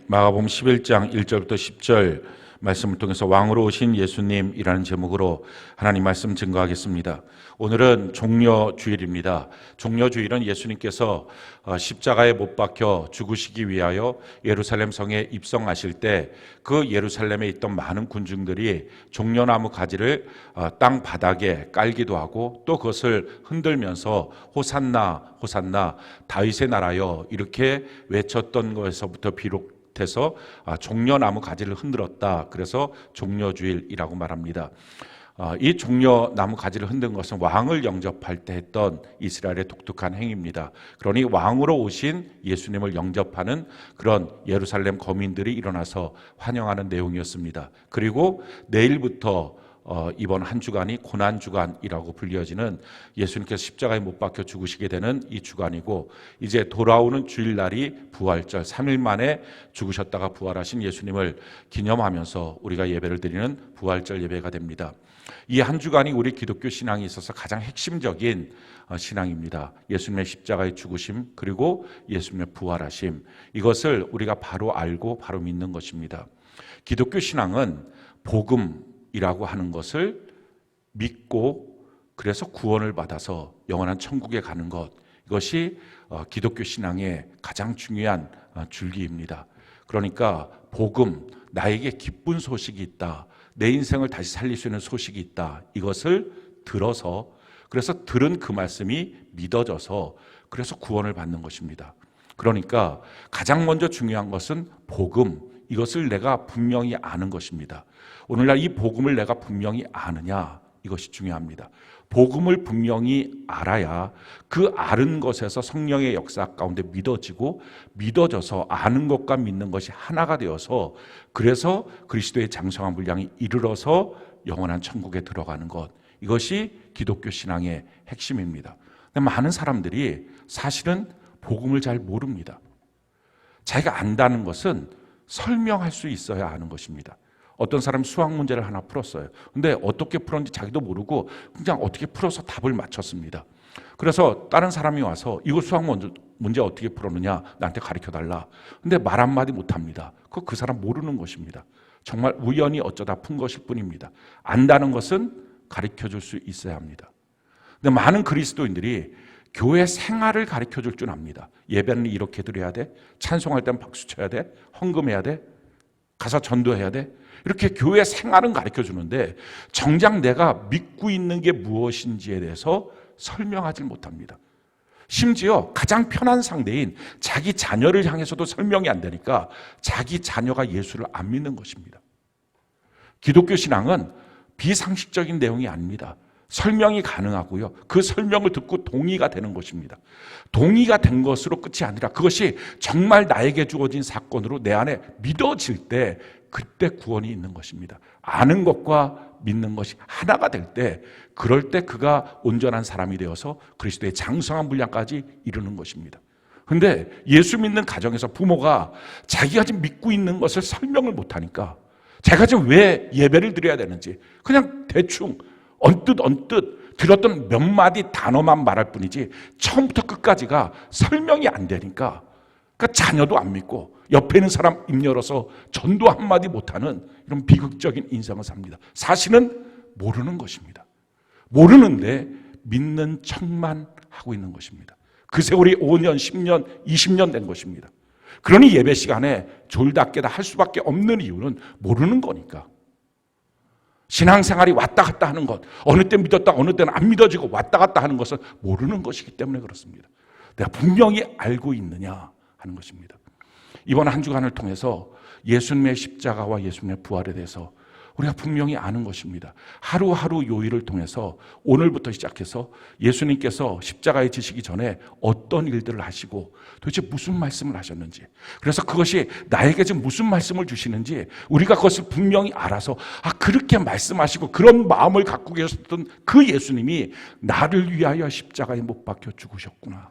마가복음 11장 1절부터 10절 말씀을 통해서 왕으로 오신 예수님이라는 제목으로 하나님 말씀 증거하겠습니다. 오늘은 종려주일입니다. 종려주일은 예수님께서 십자가에 못 박혀 죽으시기 위하여 예루살렘 성에 입성하실 때 그 예루살렘에 있던 많은 군중들이 종려나무 가지를 땅 바닥에 깔기도 하고 또 그것을 흔들면서 호산나 호산나 다윗의 나라여 이렇게 외쳤던 것에서부터 비롯해서 종려나무 가지를 흔들었다. 그래서 종려주일이라고 말합니다. 이 종려나무 가지를 흔든 것은 왕을 영접할 때 했던 이스라엘의 독특한 행위입니다. 그러니 왕으로 오신 예수님을 영접하는 그런 예루살렘 거민들이 일어나서 환영하는 내용이었습니다. 그리고 내일부터 이번 한 주간이 고난주간이라고 불려지는 예수님께서 십자가에 못 박혀 죽으시게 되는 이 주간이고, 이제 돌아오는 주일날이 부활절 3일 만에 죽으셨다가 부활하신 예수님을 기념하면서 우리가 예배를 드리는 부활절 예배가 됩니다. 이 한 주간이 우리 기독교 신앙에 있어서 가장 핵심적인 신앙입니다. 예수님의 십자가의 죽으심 그리고 예수님의 부활하심, 이것을 우리가 바로 알고 바로 믿는 것입니다. 기독교 신앙은 복음이라고 하는 것을 믿고 그래서 구원을 받아서 영원한 천국에 가는 것, 이것이 기독교 신앙의 가장 중요한 줄기입니다. 그러니까 복음, 나에게 기쁜 소식이 있다, 내 인생을 다시 살릴 수 있는 소식이 있다, 이것을 들어서 그래서 들은 그 말씀이 믿어져서 그래서 구원을 받는 것입니다. 그러니까 가장 먼저 중요한 것은 복음, 이것을 내가 분명히 아는 것입니다. 오늘날 이 복음을 내가 분명히 아느냐, 이것이 중요합니다. 복음을 분명히 알아야 그 아는 것에서 성령의 역사 가운데 믿어지고, 믿어져서 아는 것과 믿는 것이 하나가 되어서 그래서 그리스도의 장성한 분량이 이르러서 영원한 천국에 들어가는 것, 이것이 기독교 신앙의 핵심입니다. 근데 많은 사람들이 사실은 복음을 잘 모릅니다. 자기가 안다는 것은 설명할 수 있어야 아는 것입니다. 어떤 사람이 수학 문제를 하나 풀었어요. 근데 어떻게 풀었는지 자기도 모르고 그냥 어떻게 풀어서 답을 맞췄습니다. 그래서 다른 사람이 와서 이거 수학 문제 어떻게 풀었느냐, 나한테 가르쳐달라. 근데 말 한마디 못합니다. 그거 그 사람 모르는 것입니다. 정말 우연히 어쩌다 푼 것일 뿐입니다. 안다는 것은 가르쳐줄 수 있어야 합니다. 근데 많은 그리스도인들이 교회 생활을 가르쳐줄 줄 압니다. 예배는 이렇게 드려야 돼, 찬송할 땐 박수 쳐야 돼, 헌금해야 돼, 가서 전도해야 돼, 이렇게 교회 생활은 가르쳐주는데 정작 내가 믿고 있는 게 무엇인지에 대해서 설명하지 못합니다. 심지어 가장 편한 상대인 자기 자녀를 향해서도 설명이 안 되니까 자기 자녀가 예수를 안 믿는 것입니다. 기독교 신앙은 비상식적인 내용이 아닙니다. 설명이 가능하고요, 그 설명을 듣고 동의가 되는 것입니다. 동의가 된 것으로 끝이 아니라 그것이 정말 나에게 주어진 사건으로 내 안에 믿어질 때, 그때 구원이 있는 것입니다. 아는 것과 믿는 것이 하나가 될 때, 그럴 때 그가 온전한 사람이 되어서 그리스도의 장성한 분량까지 이루는 것입니다. 그런데 예수 믿는 가정에서 부모가 자기가 지금 믿고 있는 것을 설명을 못하니까 자기가 지금 왜 예배를 드려야 되는지 그냥 대충 언뜻 들었던 몇 마디 단어만 말할 뿐이지 처음부터 끝까지가 설명이 안 되니까, 그러니까 자녀도 안 믿고 옆에 있는 사람 입 열어서 전도 한마디 못하는 이런 비극적인 인생을 삽니다. 사실은 모르는 것입니다. 모르는데 믿는 척만 하고 있는 것입니다. 그 세월이 5년, 10년, 20년 된 것입니다. 그러니 예배 시간에 졸다 깨다 할 수밖에 없는 이유는 모르는 거니까. 신앙생활이 왔다 갔다 하는 것, 어느 때 믿었다 어느 때는 안 믿어지고 왔다 갔다 하는 것은 모르는 것이기 때문에 그렇습니다. 내가 분명히 알고 있느냐 하는 것입니다. 이번 한 주간을 통해서 예수님의 십자가와 예수님의 부활에 대해서 우리가 분명히 아는 것입니다. 하루하루 요일을 통해서 오늘부터 시작해서 예수님께서 십자가에 지시기 전에 어떤 일들을 하시고 도대체 무슨 말씀을 하셨는지, 그래서 그것이 나에게 지금 무슨 말씀을 주시는지 우리가 그것을 분명히 알아서, 그렇게 말씀하시고 그런 마음을 갖고 계셨던 그 예수님이 나를 위하여 십자가에 못 박혀 죽으셨구나,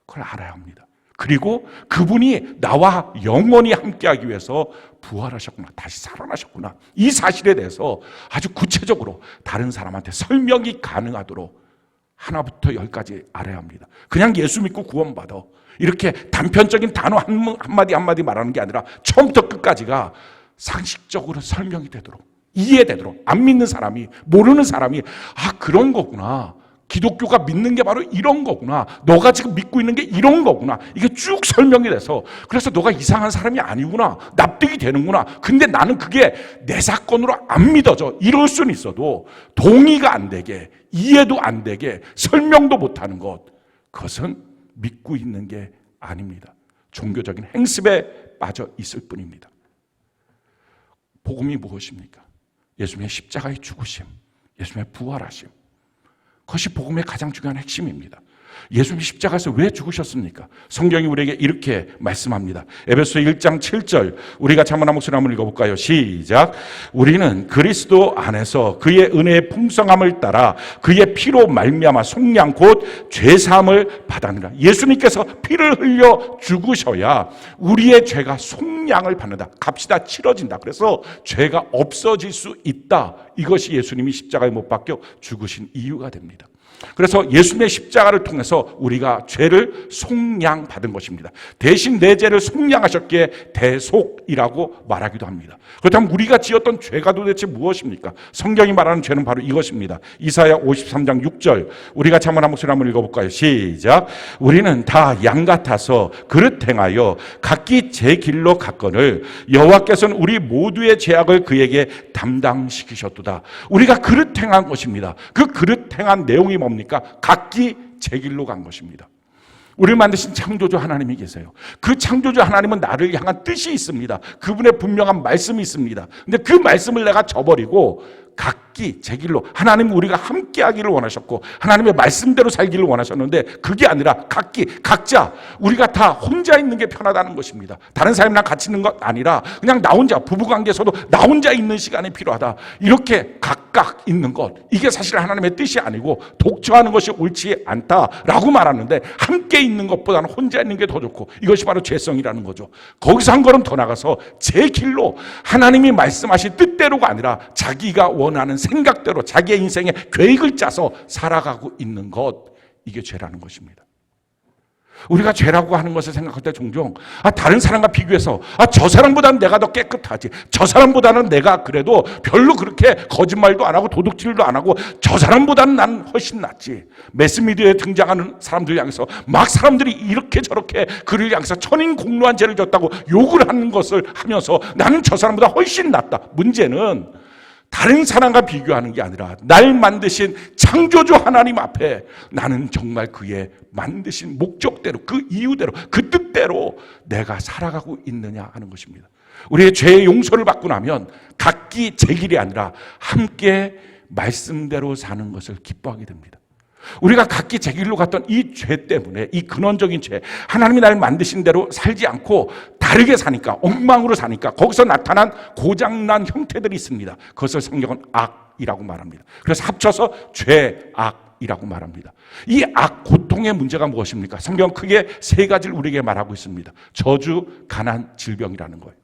그걸 알아야 합니다. 그리고 그분이 나와 영원히 함께하기 위해서 부활하셨구나, 다시 살아나셨구나, 이 사실에 대해서 아주 구체적으로 다른 사람한테 설명이 가능하도록 하나부터 10까지 알아야 합니다. 그냥 예수 믿고 구원받아, 이렇게 단편적인 단어 한마디 한마디 말하는 게 아니라 처음부터 끝까지가 상식적으로 설명이 되도록, 이해되도록, 안 믿는 사람이, 모르는 사람이 그런 거구나, 기독교가 믿는 게 바로 이런 거구나, 너가 지금 믿고 있는 게 이런 거구나, 이게 쭉 설명이 돼서 그래서 너가 이상한 사람이 아니구나, 납득이 되는구나. 근데 나는 그게 내 사건으로 안 믿어져, 이럴 수는 있어도 동의가 안 되게, 이해도 안 되게, 설명도 못하는 것, 그것은 믿고 있는 게 아닙니다. 종교적인 행습에 빠져 있을 뿐입니다. 복음이 무엇입니까? 예수님의 십자가의 죽으심, 예수님의 부활하심, 그것이 복음의 가장 중요한 핵심입니다. 예수님이 십자가에서 왜 죽으셨습니까? 성경이 우리에게 이렇게 말씀합니다. 에베소 1장 7절, 우리가 한번 목소리 한번 읽어볼까요? 시작. 우리는 그리스도 안에서 그의 은혜의 풍성함을 따라 그의 피로 말미암아 속량 곧 죄사함을 받았느라. 예수님께서 피를 흘려 죽으셔야 우리의 죄가 속량을 받는다, 값이 다 치러진다, 그래서 죄가 없어질 수 있다. 이것이 예수님이 십자가에 못 박혀 죽으신 이유가 됩니다. 그래서 예수님의 십자가를 통해서 우리가 죄를 속량받은 것입니다. 대신 내 죄를 속량하셨기에 대속이라고 말하기도 합니다. 그렇다면 우리가 지었던 죄가 도대체 무엇입니까? 성경이 말하는 죄는 바로 이것입니다. 이사야 53장 6절, 우리가 한번 목소리 한번 읽어볼까요? 시작. 우리는 다 양 같아서 그릇 행하여 각기 제 길로 갔거늘 여호와께서는 우리 모두의 죄악을 그에게 담당시키셨도다. 우리가 그릇 행한 것입니다. 그 그릇 행한 내용이 뭡니까? 각기 제 길로 간 것입니다. 우리를 만드신 창조주 하나님이 계세요. 그 창조주 하나님은 나를 향한 뜻이 있습니다. 그분의 분명한 말씀이 있습니다. 근데 그 말씀을 내가 저버리고 각기 제 길로, 하나님은 우리가 함께 하기를 원하셨고 하나님의 말씀대로 살기를 원하셨는데 그게 아니라 각기, 각자, 우리가 다 혼자 있는 게 편하다는 것입니다. 다른 사람이랑 같이 있는 것 아니라 그냥 나 혼자, 부부관계에서도 나 혼자 있는 시간이 필요하다, 이렇게 각각 있는 것, 이게 사실 하나님의 뜻이 아니고 독처하는 것이 옳지 않다라고 말하는데 함께 있는 것보다는 혼자 있는 게 더 좋고, 이것이 바로 죄성이라는 거죠. 거기서 한 걸음 더 나가서 제 길로, 하나님이 말씀하신 뜻대로가 아니라 자기가 원하는 생각대로 자기의 인생에 계획을 짜서 살아가고 있는 것, 이게 죄라는 것입니다. 우리가 죄라고 하는 것을 생각할 때 종종 다른 사람과 비교해서 저 사람보다는 내가 더 깨끗하지, 저 사람보다는 내가 그래도 별로 그렇게 거짓말도 안 하고 도둑질도 안 하고 저 사람보다는 난 훨씬 낫지. 매스미디어에 등장하는 사람들 향해서 막 사람들이 이렇게 저렇게 그를 향해서 천인공노한 죄를 졌다고 욕을 하는 것을 하면서 나는 저 사람보다 훨씬 낫다. 문제는 다른 사람과 비교하는 게 아니라 날 만드신 창조주 하나님 앞에 나는 정말 그의 만드신 목적대로, 그 이유대로, 그 뜻대로 내가 살아가고 있느냐 하는 것입니다. 우리의 죄의 용서를 받고 나면 각기 제 길이 아니라 함께 말씀대로 사는 것을 기뻐하게 됩니다. 우리가 각기 제 길로 갔던 이 죄 때문에, 이 근원적인 죄, 하나님이 날 만드신 대로 살지 않고 다르게 사니까, 엉망으로 사니까 거기서 나타난 고장난 형태들이 있습니다. 그것을 성경은 악이라고 말합니다. 그래서 합쳐서 죄, 악이라고 말합니다. 이 악, 고통의 문제가 무엇입니까? 성경은 크게 세 가지를 우리에게 말하고 있습니다. 저주, 가난, 질병이라는 거예요.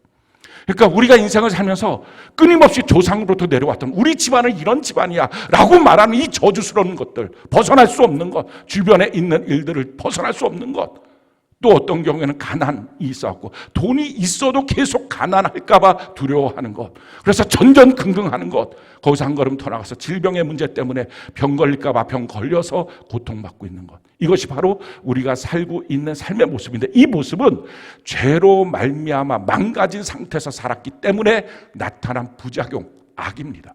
그러니까 우리가 인생을 살면서 끊임없이 조상으로부터 내려왔던, 우리 집안은 이런 집안이야 라고 말하는 이 저주스러운 것들, 벗어날 수 없는 것, 주변에 있는 일들을 벗어날 수 없는 것, 또 어떤 경우에는 가난이 있어갖고 돈이 있어도 계속 가난할까 봐 두려워하는 것, 그래서 전전긍긍하는 것, 거기서 한 걸음 더 나가서 질병의 문제 때문에 병 걸릴까 봐 병 걸려서 고통받고 있는 것, 이것이 바로 우리가 살고 있는 삶의 모습인데, 이 모습은 죄로 말미암아 망가진 상태에서 살았기 때문에 나타난 부작용, 악입니다.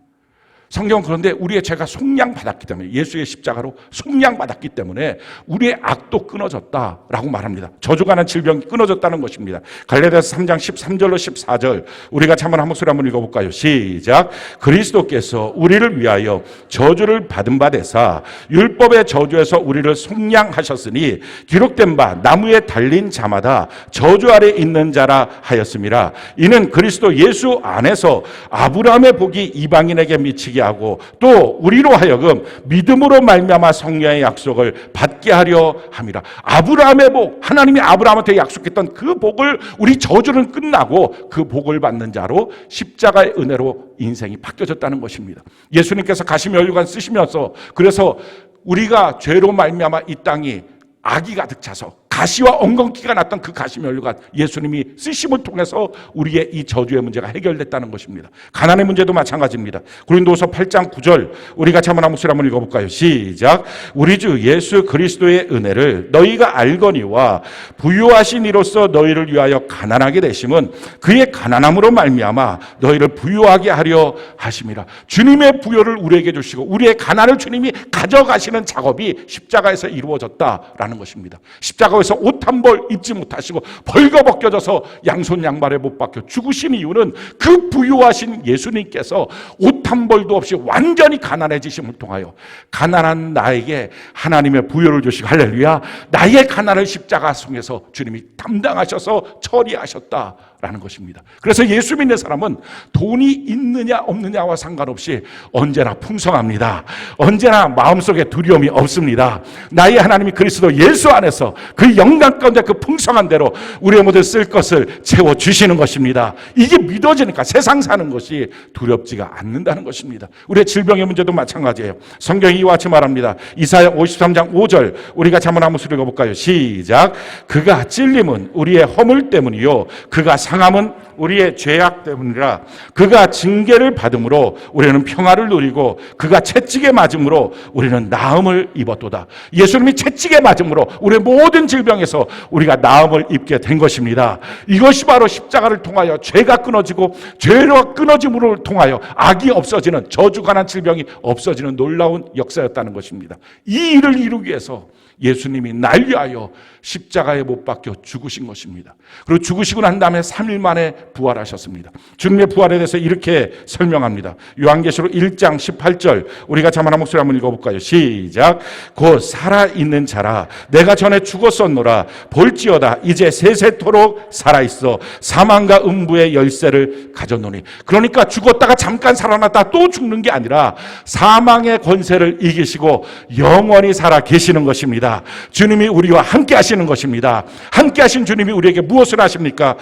성경은 그런데 우리의 죄가 속량받았기 때문에, 예수의 십자가로 속량받았기 때문에 우리의 악도 끊어졌다라고 말합니다. 저주가난 질병이 끊어졌다는 것입니다. 갈라디아서 3장 13절로 14절, 우리가 한번 한 목소리 한번 읽어볼까요? 시작. 그리스도께서 우리를 위하여 저주를 받은 바 되사 율법의 저주에서 우리를 속량하셨으니 기록된 바 나무에 달린 자마다 저주 아래 있는 자라 하였음이라. 이는 그리스도 예수 안에서 아브라함의 복이 이방인에게 미치게 하고 또 우리로 하여금 믿음으로 말미암아 성령의 약속을 받게 하려 함이라. 아브라함의 복, 하나님이 아브라함한테 약속했던 그 복을, 우리 저주는 끝나고 그 복을 받는 자로 십자가의 은혜로 인생이 바뀌어졌다는 것입니다. 예수님께서 가시면류관 쓰시면서, 그래서 우리가 죄로 말미암아 이 땅이 악이 가득 차서 가시와 엉겅퀴가 났던 그 가시면류관, 예수님이 쓰심을 통해서 우리의 이 저주의 문제가 해결됐다는 것입니다. 가난의 문제도 마찬가지입니다. 고린도후서 8장 9절 우리 같이 한번 목소리 한번 읽어볼까요? 시작. 우리 주 예수 그리스도의 은혜를 너희가 알거니와 부유하신 이로써 너희를 위하여 가난하게 되심은 그의 가난함으로 말미암아 너희를 부유하게 하려 하심이라. 주님의 부여를 우리에게 주시고 우리의 가난을 주님이 가져가시는 작업이 십자가에서 이루어졌다라는 것입니다. 십자가에서 옷 한 벌 입지 못하시고 벌거벗겨져서 양손 양발에 못 박혀 죽으신 이유는 그 부유하신 예수님께서 옷 한 벌도 없이 완전히 가난해지심을 통하여 가난한 나에게 하나님의 부여를 주시고, 할렐루야, 나의 가난을 십자가 통해서 주님이 담당하셔서 처리하셨다라는 것입니다. 그래서 예수 믿는 사람은 돈이 있느냐 없느냐와 상관없이 언제나 풍성합니다. 언제나 마음속에 두려움이 없습니다. 나의 하나님이 그리스도 예수 안에서 그 영광 가운데 그 풍성한 대로 우리의 모든 쓸 것을 채워주시는 것입니다. 이게 믿어지니까 세상 사는 것이 두렵지가 않는다는 것입니다. 우리의 질병의 문제도 마찬가지예요. 성경이 이와 같이 말합니다. 이사야 53장 5절 우리가 한번 목소리 읽어볼까요? 시작. 그가 찔림은 우리의 허물 때문이요 그가 상함은 우리의 죄악 때문이라. 그가 징계를 받음으로 우리는 평화를 누리고 그가 채찍에 맞음으로 우리는 나음을 입었도다. 예수님이 채찍에 맞음으로 우리의 모든 질병에서 우리가 나음을 입게 된 것입니다. 이것이 바로 십자가를 통하여 죄가 끊어지고 죄로 끊어짐으로 통하여 악이 없어지는, 저주가 난 질병이 없어지는 놀라운 역사였다는 것입니다. 이 일을 이루기 위해서 예수님이 날 위하여 십자가에 못 박혀 죽으신 것입니다. 그리고 죽으시고 난 다음에 3일 만에 부활하셨습니다. 주님의 부활에 대해서 이렇게 설명합니다. 요한계시록 1장 18절 우리가 한번 목소리 한번 읽어볼까요? 시작. 곧 살아있는 자라 내가 전에 죽었었노라 볼지어다 이제 세세토록 살아있어 사망과 음부의 열쇠를 가졌노니. 그러니까 죽었다가 잠깐 살아났다 또 죽는 게 아니라 사망의 권세를 이기시고 영원히 살아 계시는 것입니다. 주님이 우리와 함께 하시는 것입니다. 함께 하신 주님이 우리에게 무엇을 하십니까?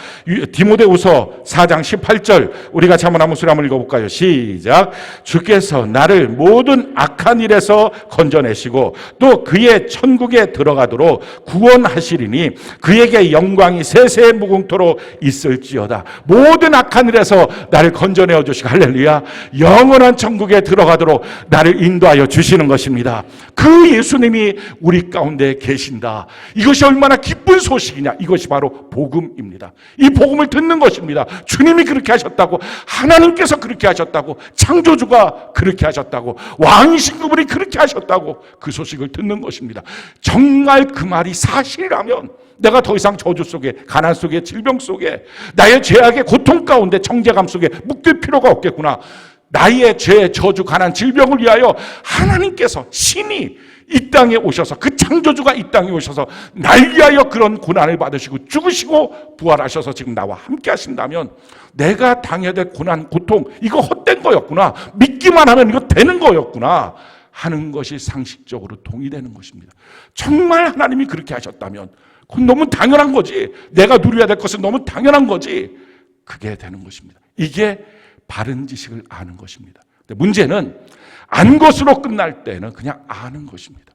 디모데후서 4장 18절 우리가 한번 목소리 한번 읽어볼까요? 시작. 주께서 나를 모든 악한 일에서 건져내시고 또 그의 천국에 들어가도록 구원하시리니 그에게 영광이 세세 무궁토록 있을지어다. 모든 악한 일에서 나를 건져내어 주시고, 할렐루야, 영원한 천국에 들어가도록 나를 인도하여 주시는 것입니다. 그 예수님이 우리 가운데 계신다. 이것이 얼마나 기쁜 소식이냐. 이것이 바로 복음입니다. 이 복음을 듣는 것입니다. 주님이 그렇게 하셨다고, 하나님께서 그렇게 하셨다고, 창조주가 그렇게 하셨다고, 왕이신 그분이 그렇게 하셨다고 그 소식을 듣는 것입니다. 정말 그 말이 사실이라면 내가 더 이상 저주 속에, 가난 속에, 질병 속에, 나의 죄악의 고통 가운데 정죄감 속에 묶일 필요가 없겠구나. 나의 죄, 저주, 가난, 질병을 위하여 하나님께서, 신이 이 땅에 오셔서, 그 창조주가 이 땅에 오셔서 날 위하여 그런 고난을 받으시고 죽으시고 부활하셔서 지금 나와 함께 하신다면 내가 당해야 될 고난, 고통, 이거 헛된 거였구나, 믿기만 하면 이거 되는 거였구나 하는 것이 상식적으로 동의되는 것입니다. 정말 하나님이 그렇게 하셨다면 그건 너무 당연한 거지. 내가 누려야 될 것은 너무 당연한 거지. 그게 되는 것입니다. 이게 바른 지식을 아는 것입니다. 근데 문제는 안 것으로 끝날 때는 그냥 아는 것입니다.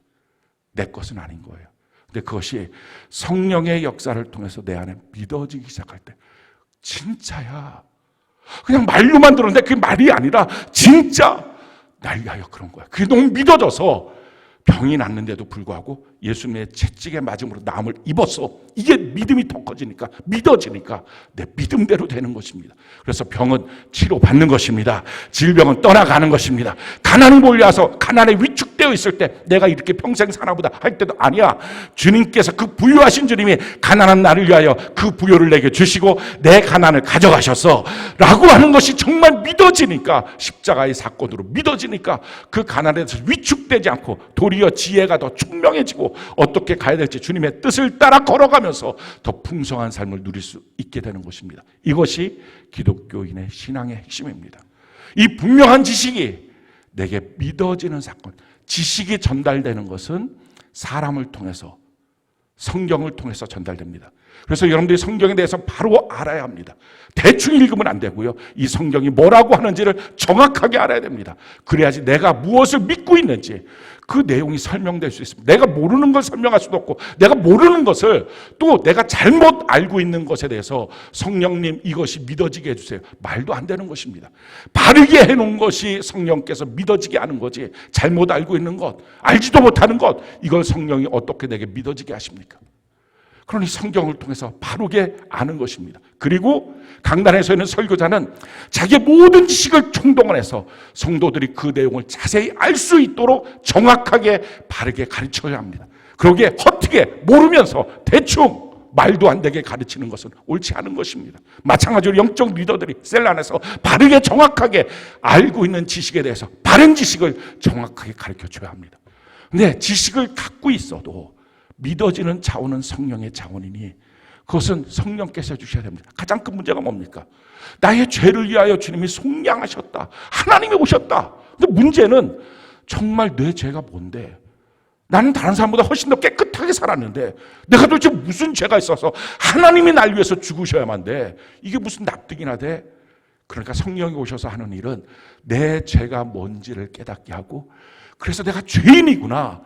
내 것은 아닌 거예요. 근데 그것이 성령의 역사를 통해서 내 안에 믿어지기 시작할 때 진짜야. 그냥 말로만 들었는데 그게 말이 아니라 진짜 날 위하여 그런 거야. 그게 너무 믿어져서 병이 났는데도 불구하고 예수님의 채찍에 맞음으로 나음을 입었어. 이게 믿음이 더 커지니까, 믿어지니까 내 믿음대로 되는 것입니다. 그래서 병은 치료받는 것입니다. 질병은 떠나가는 것입니다. 가난이 몰려와서 가난에 위축되어 있을 때 내가 이렇게 평생 사나보다 할 때도 아니야. 주님께서, 그 부유하신 주님이 가난한 나를 위하여 그 부유를 내게 주시고 내 가난을 가져가셨어 라고 하는 것이 정말 믿어지니까, 십자가의 사건으로 믿어지니까 그 가난에 대해서 위축되지 않고 도리어 지혜가 더 총명해지고 어떻게 가야 될지 주님의 뜻을 따라 걸어가면서 더 풍성한 삶을 누릴 수 있게 되는 것입니다. 이것이 기독교인의 신앙의 핵심입니다. 이 분명한 지식이 내게 믿어지는 사건, 지식이 전달되는 것은 사람을 통해서, 성경을 통해서 전달됩니다. 그래서 여러분들이 성경에 대해서 바로 알아야 합니다. 대충 읽으면 안 되고요. 이 성경이 뭐라고 하는지를 정확하게 알아야 됩니다. 그래야지 내가 무엇을 믿고 있는지 그 내용이 설명될 수 있습니다. 내가 모르는 걸 설명할 수도 없고, 내가 모르는 것을 또 내가 잘못 알고 있는 것에 대해서 성령님 이것이 믿어지게 해주세요. 말도 안 되는 것입니다. 바르게 해놓은 것이 성령께서 믿어지게 하는 거지, 잘못 알고 있는 것, 알지도 못하는 것, 이걸 성령이 어떻게 내게 믿어지게 하십니까? 그러니 성경을 통해서 바르게 아는 것입니다. 그리고 강단에서 있는 설교자는 자기의 모든 지식을 총동원해서 성도들이 그 내용을 자세히 알 수 있도록 정확하게 바르게 가르쳐야 합니다. 그러기에 허투게 모르면서 대충 말도 안 되게 가르치는 것은 옳지 않은 것입니다. 마찬가지로 영적 리더들이 셀 안에서 바르게 정확하게 알고 있는 지식에 대해서 바른 지식을 정확하게 가르쳐줘야 합니다. 근데 지식을 갖고 있어도 믿어지는 자원은 성령의 자원이니 그것은 성령께서 해주셔야 됩니다. 가장 큰 문제가 뭡니까? 나의 죄를 위하여 주님이 속량하셨다. 하나님이 오셨다. 근데 문제는 정말 내 죄가 뭔데? 나는 다른 사람보다 훨씬 더 깨끗하게 살았는데 내가 도대체 무슨 죄가 있어서 하나님이 날 위해서 죽으셔야만 돼? 이게 무슨 납득이나 돼? 그러니까 성령이 오셔서 하는 일은 내 죄가 뭔지를 깨닫게 하고, 그래서 내가 죄인이구나,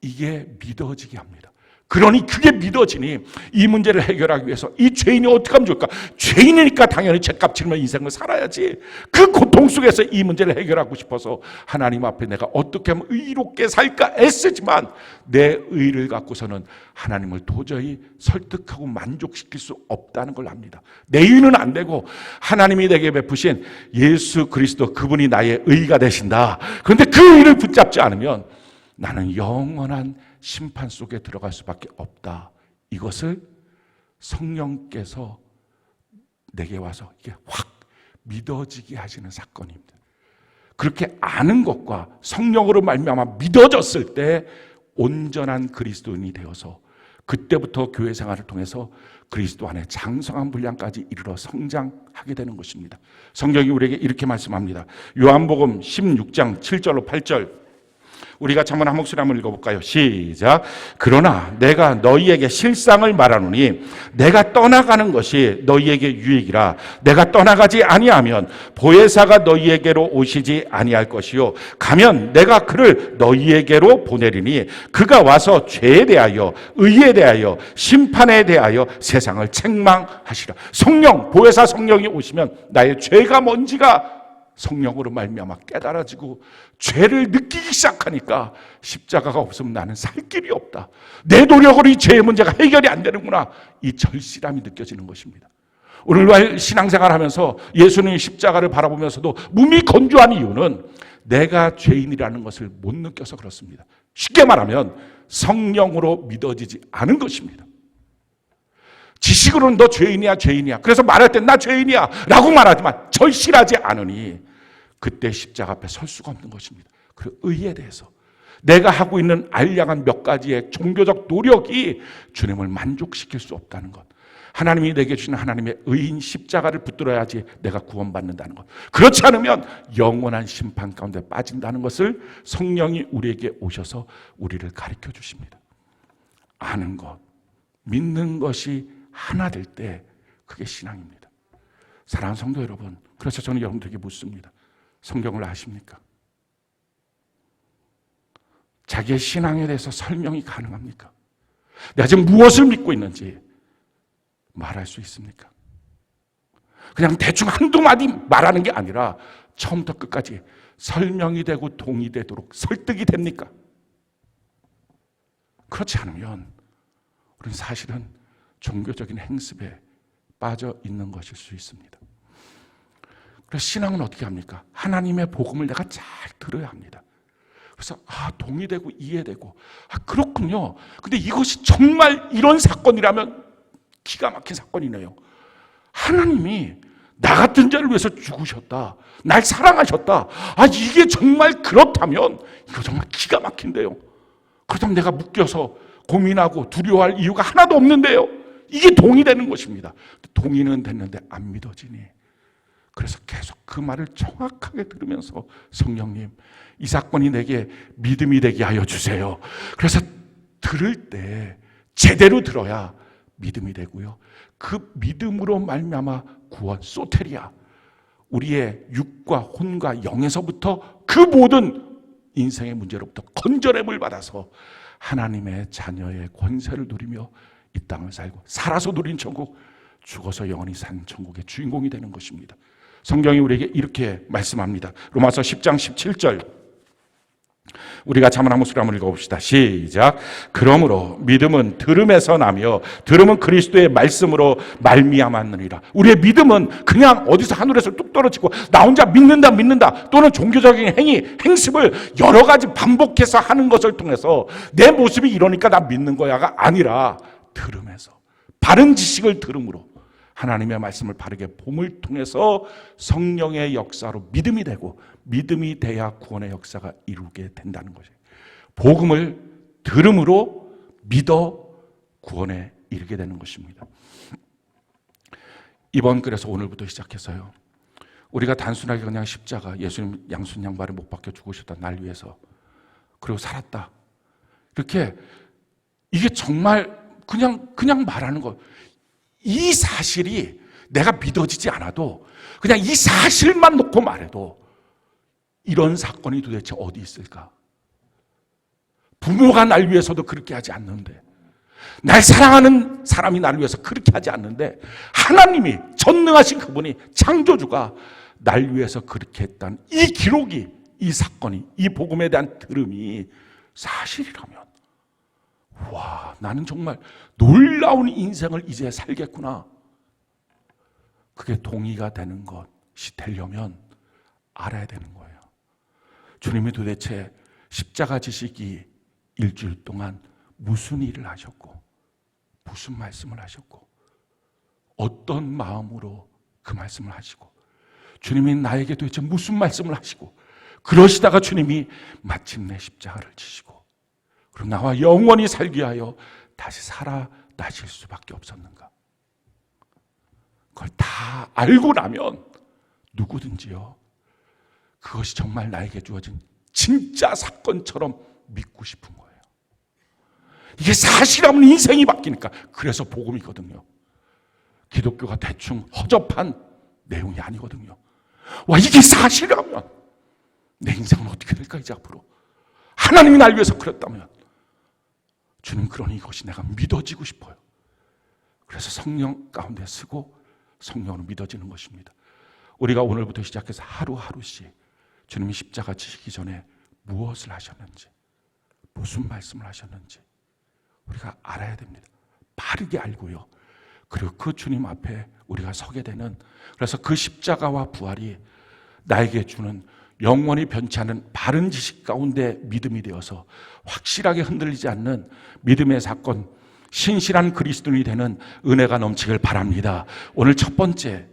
이게 믿어지게 합니다. 그러니 그게 믿어지니 이 문제를 해결하기 위해서 이 죄인이 어떻게 하면 좋을까? 죄인이니까 당연히 죄값 치르며 인생을 살아야지. 그 고통 속에서 이 문제를 해결하고 싶어서 하나님 앞에 내가 어떻게 하면 의롭게 살까 애쓰지만 내 의를 갖고서는 하나님을 도저히 설득하고 만족시킬 수 없다는 걸 압니다. 내 의는 안 되고 하나님이 내게 베푸신 예수 그리스도, 그분이 나의 의가 되신다. 그런데 그 의를 붙잡지 않으면 나는 영원한 심판 속에 들어갈 수밖에 없다. 이것을 성령께서 내게 와서 이게 확 믿어지게 하시는 사건입니다. 그렇게 아는 것과 성령으로 말미암아 믿어졌을 때 온전한 그리스도인이 되어서 그때부터 교회 생활을 통해서 그리스도 안에 장성한 분량까지 이르러 성장하게 되는 것입니다. 성경이 우리에게 이렇게 말씀합니다. 요한복음 16장 7절로 8절, 우리가 한번 한 목소리 한번 읽어볼까요? 시작. 그러나 내가 너희에게 실상을 말하노니 내가 떠나가는 것이 너희에게 유익이라. 내가 떠나가지 아니하면 보혜사가 너희에게로 오시지 아니할 것이요, 가면 내가 그를 너희에게로 보내리니 그가 와서 죄에 대하여 의에 대하여 심판에 대하여 세상을 책망하시라. 성령, 보혜사 성령이 오시면 나의 죄가 뭔지가 성령으로 말미암아 깨달아지고 죄를 느끼기 시작하니까 십자가가 없으면 나는 살 길이 없다. 내 노력으로 이 죄의 문제가 해결이 안 되는구나. 이 절실함이 느껴지는 것입니다. 오늘날 신앙생활하면서 예수님의 십자가를 바라보면서도 몸이 건조한 이유는 내가 죄인이라는 것을 못 느껴서 그렇습니다. 쉽게 말하면 성령으로 믿어지지 않은 것입니다. 지식으로는 너 죄인이야, 죄인이야. 그래서 말할 때 나 죄인이야 라고 말하지만 절실하지 않으니 그때 십자가 앞에 설 수가 없는 것입니다. 그리고 의에 대해서 내가 하고 있는 알량한 몇 가지의 종교적 노력이 주님을 만족시킬 수 없다는 것, 하나님이 내게 주신 하나님의 의인 십자가를 붙들어야지 내가 구원받는다는 것, 그렇지 않으면 영원한 심판 가운데 빠진다는 것을 성령이 우리에게 오셔서 우리를 가르쳐 주십니다. 아는 것, 믿는 것이 하나 될 때 그게 신앙입니다. 사랑하는 성도 여러분, 그래서 저는 여러분들에게 묻습니다. 성경을 아십니까? 자기의 신앙에 대해서 설명이 가능합니까? 내가 지금 무엇을 믿고 있는지 말할 수 있습니까? 그냥 대충 한두 마디 말하는 게 아니라 처음부터 끝까지 설명이 되고 동의되도록 설득이 됩니까? 그렇지 않으면 우리는 사실은 종교적인 행습에 빠져 있는 것일 수 있습니다. 그래서 신앙은 어떻게 합니까? 하나님의 복음을 내가 잘 들어야 합니다. 그래서 동의되고 이해되고 그렇군요. 근데 이것이 정말 이런 사건이라면 기가 막힌 사건이네요. 하나님이 나 같은 자를 위해서 죽으셨다. 날 사랑하셨다. 이게 정말 그렇다면 이거 정말 기가 막힌데요. 그렇다면 내가 묶여서 고민하고 두려워할 이유가 하나도 없는데요. 이게 동의되는 것입니다. 동의는 됐는데 안 믿어지니, 그래서 계속 그 말을 정확하게 들으면서 성령님, 이 사건이 내게 믿음이 되게 하여 주세요. 그래서 들을 때 제대로 들어야 믿음이 되고요. 그 믿음으로 말미암아 구원, 소테리아, 우리의 육과 혼과 영에서부터 그 모든 인생의 문제로부터 건져냄을 받아서 하나님의 자녀의 권세를 누리며 이 땅을 살고, 살아서 누린 천국, 죽어서 영원히 산 천국의 주인공이 되는 것입니다. 성경이 우리에게 이렇게 말씀합니다. 로마서 10장 17절, 우리가 자문한 목소리 한번 읽어봅시다. 시작. 그러므로 믿음은 들음에서 나며 들음은 그리스도의 말씀으로 말미암았느니라. 우리의 믿음은 그냥 어디서 하늘에서 뚝 떨어지고 나 혼자 믿는다 또는 종교적인 행습을 여러 가지 반복해서 하는 것을 통해서 내 모습이 이러니까 나 믿는 거야가 아니라 들음에서, 바른 지식을 들음으로 하나님의 말씀을 바르게 봄을 통해서 성령의 역사로 믿음이 되고, 믿음이 돼야 구원의 역사가 이루게 된다는 것이에요. 복음을 들음으로 믿어 구원에 이르게 되는 것입니다. 이번 글에서 오늘부터 시작해서요, 우리가 단순하게 그냥 십자가, 예수님 양순 양발에 못 박혀 죽으셨다 날 위해서, 그리고 살았다, 이렇게, 이게 정말 그냥 말하는 거, 이 사실이 내가 믿어지지 않아도 그냥 이 사실만 놓고 말해도 이런 사건이 도대체 어디 있을까? 부모가 날 위해서도 그렇게 하지 않는데, 날 사랑하는 사람이 나를 위해서 그렇게 하지 않는데, 하나님이, 전능하신 그분이, 창조주가 날 위해서 그렇게 했다는 이 기록이, 이 사건이, 이 복음에 대한 들음이 사실이라면, 와, 나는 정말 놀라운 인생을 이제 살겠구나. 그게 동의가 되는 것이 되려면 알아야 되는 거예요. 주님이 도대체 십자가 지시기 일주일 동안 무슨 일을 하셨고, 무슨 말씀을 하셨고, 어떤 마음으로 그 말씀을 하시고, 주님이 나에게 도대체 무슨 말씀을 하시고, 그러시다가 주님이 마침내 십자가를 지시고, 그리고 나와 영원히 살기 위하여 다시 살아나실 수밖에 없었는가? 그걸 다 알고 나면 누구든지요, 그것이 정말 나에게 주어진 진짜 사건처럼 믿고 싶은 거예요. 이게 사실이라면 인생이 바뀌니까. 그래서 복음이거든요. 기독교가 대충 허접한 내용이 아니거든요. 와, 이게 사실이라면 내 인생은 어떻게 될까 이제 앞으로. 하나님이 날 위해서 그랬다면, 주님, 그러니 이것이 내가 믿어지고 싶어요. 그래서 성령 가운데 쓰고 성령으로 믿어지는 것입니다. 우리가 오늘부터 시작해서 하루하루씩 주님이 십자가 지시기 전에 무엇을 하셨는지, 무슨 말씀을 하셨는지 우리가 알아야 됩니다. 바르게 알고요. 그리고 그 주님 앞에 우리가 서게 되는, 그래서 그 십자가와 부활이 나에게 주는 영원히 변치 않은 바른 지식 가운데 믿음이 되어서 확실하게 흔들리지 않는 믿음의 사건, 신실한 그리스도인이 되는 은혜가 넘치길 바랍니다. 오늘 첫 번째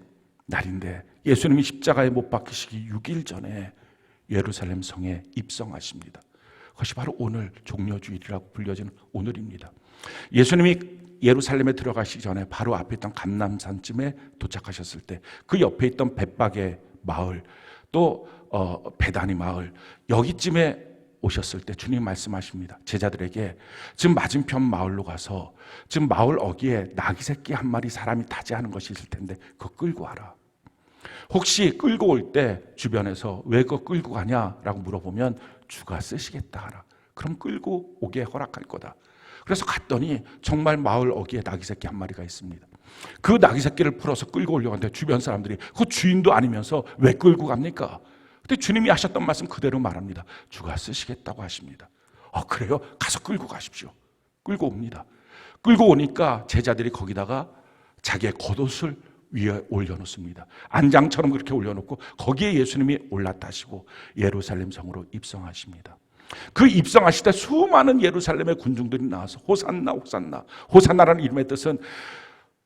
날인데, 예수님이 십자가에 못 박히시기 6일 전에 예루살렘 성에 입성하십니다. 그것이 바로 오늘 종려주일이라고 불려지는 오늘입니다. 예수님이 예루살렘에 들어가시기 전에 바로 앞에 있던 감람산쯤에 도착하셨을 때, 그 옆에 있던 벳박의 마을, 또 베다니 마을, 여기쯤에 오셨을 때 주님 말씀하십니다. 제자들에게 지금 맞은편 마을로 가서 지금 마을 어귀에 나귀 새끼 한 마리 사람이 타지 않은 것이 있을 텐데 그거 끌고 와라. 혹시 끌고 올 때 주변에서 왜 그거 끌고 가냐라고 물어보면 주가 쓰시겠다 하라. 그럼 끌고 오게 허락할 거다. 그래서 갔더니 정말 마을 어귀에 나귀 새끼 한 마리가 있습니다. 그 나귀 새끼를 풀어서 끌고 오려고 하는데 주변 사람들이 그 주인도 아니면서 왜 끌고 갑니까? 근데 주님이 하셨던 말씀 그대로 말합니다. 주가 쓰시겠다고 하십니다. 그래요? 가서 끌고 가십시오. 끌고 옵니다. 끌고 오니까 제자들이 거기다가 자기의 겉옷을 위에 올려놓습니다. 안장처럼 그렇게 올려놓고 거기에 예수님이 올라타시고 예루살렘 성으로 입성하십니다. 그 입성하실 때 수많은 예루살렘의 군중들이 나와서 호산나 호산나, 호산나라는 이름의 뜻은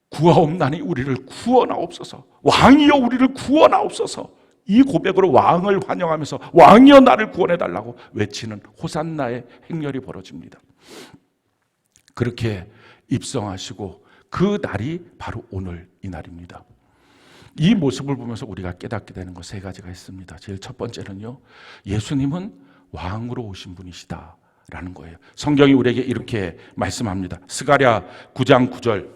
구하옵나니 우리를 구원하옵소서, 왕이여 우리를 구원하옵소서, 이 고백으로 왕을 환영하면서 왕이여 나를 구원해달라고 외치는 호산나의 행렬이 벌어집니다. 그렇게 입성하시고 그 날이 바로 오늘 이 날입니다. 이 모습을 보면서 우리가 깨닫게 되는 것 세 가지가 있습니다. 제일 첫 번째는요, 예수님은 왕으로 오신 분이시다라는 거예요. 성경이 우리에게 이렇게 말씀합니다. 스가랴 9장 9절,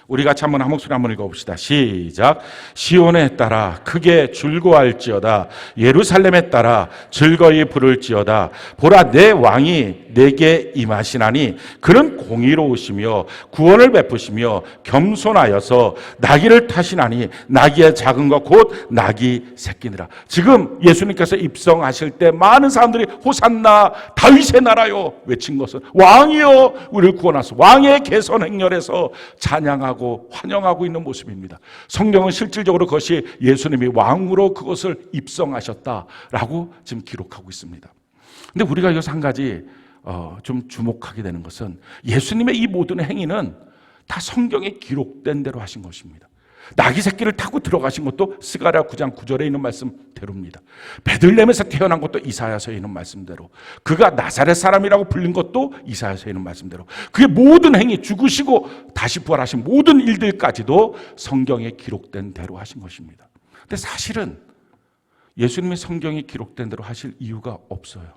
우리 같이 한번 한 목소리 한번 읽어봅시다. 시작. 시온에 따라 크게 즐거워할지어다. 예루살렘에 따라 즐거이 부를지어다. 보라, 내 왕이 내게 임하시나니 그는 공의로우시며 구원을 베푸시며 겸손하여서 나귀를 타시나니 나귀의 작은 것 곧 나귀 새끼니라. 지금 예수님께서 입성하실 때 많은 사람들이 호산나 다윗의 나라요 외친 것은 왕이여 우리를 구원하소서, 왕의 개선 행렬에서 찬양하고 환영하고 있는 모습입니다. 성경은 실질적으로 그것이 예수님이 왕으로 그것을 입성하셨다라고 지금 기록하고 있습니다. 근데 우리가 여기서 한 가지 좀 주목하게 되는 것은 예수님의 이 모든 행위는 다 성경에 기록된 대로 하신 것입니다. 나귀 새끼를 타고 들어가신 것도 스가랴 9장 9절에 있는 말씀대로입니다. 베들레헴에서 태어난 것도 이사야서에 있는 말씀대로, 그가 나사렛 사람이라고 불린 것도 이사야서에 있는 말씀대로, 그의 모든 행위, 죽으시고 다시 부활하신 모든 일들까지도 성경에 기록된 대로 하신 것입니다. 근데 사실은 예수님이 성경에 기록된 대로 하실 이유가 없어요.